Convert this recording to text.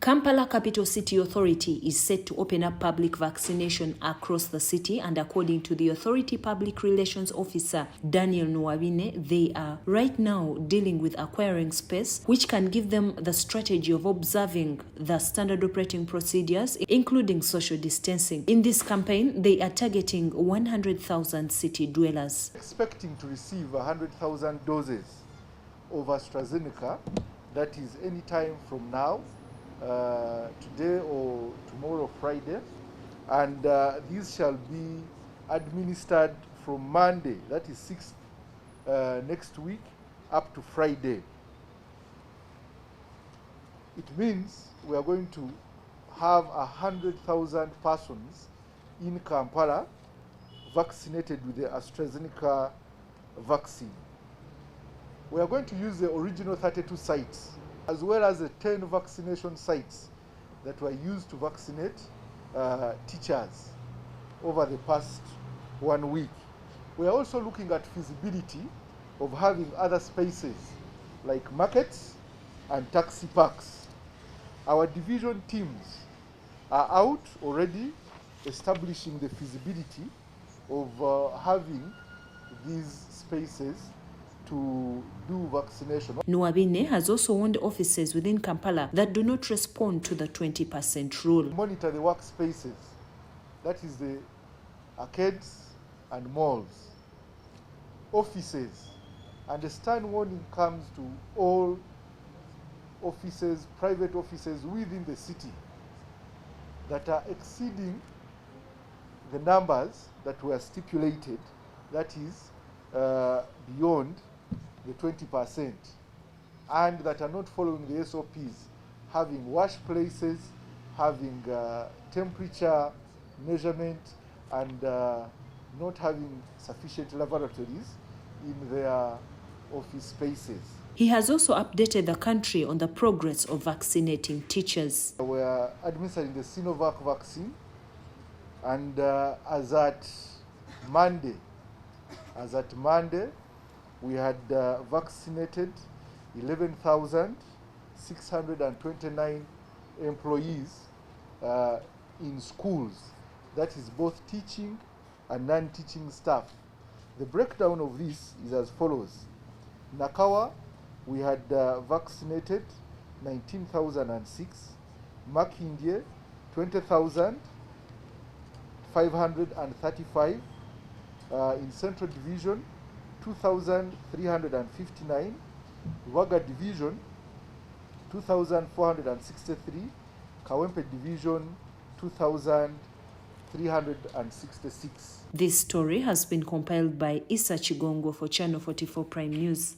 Kampala Capital City Authority is set to open up public vaccination across the city, and according to the authority public relations officer Daniel Nwabine, they are right now dealing with acquiring space which can give them the strategy of observing the standard operating procedures, including social distancing. In this campaign, they are targeting 100,000 city dwellers. Expecting to receive 100,000 doses of AstraZeneca, that is any time from now, today or tomorrow, Friday, and these shall be administered from Monday, that is 6th next week, up to Friday. It means we are going to have 100,000 persons in Kampala vaccinated with the AstraZeneca vaccine. We are going to use the original 32 sites as well as the 10 vaccination sites that were used to vaccinate teachers over the past 1 week. We are also looking at feasibility of having other spaces like markets and taxi parks. Our division teams are out already establishing the feasibility of having these spaces to do vaccination. Nwabine has also warned offices within Kampala that do not respond to the 20% rule. Monitor the workspaces, that is the arcades and malls, offices, and the stern warning comes to all offices, private offices within the city that are exceeding the numbers that were stipulated, that is beyond the 20%, and that are not following the SOPs, having wash places, having temperature measurement, and not having sufficient laboratories in their office spaces. He has also updated the country on the progress of vaccinating teachers. We are administering the Sinovac vaccine, and as at Monday, we had vaccinated 11,629 employees in schools, that is both teaching and non-teaching staff. The breakdown of this is as follows. Nakawa, we had vaccinated 19,006, Makindye 20,535, in Central Division 2,359, Waga Division 2,463, Kawempe Division 2,366. This story has been compiled by Isa Chigongo for Channel 44 Prime News.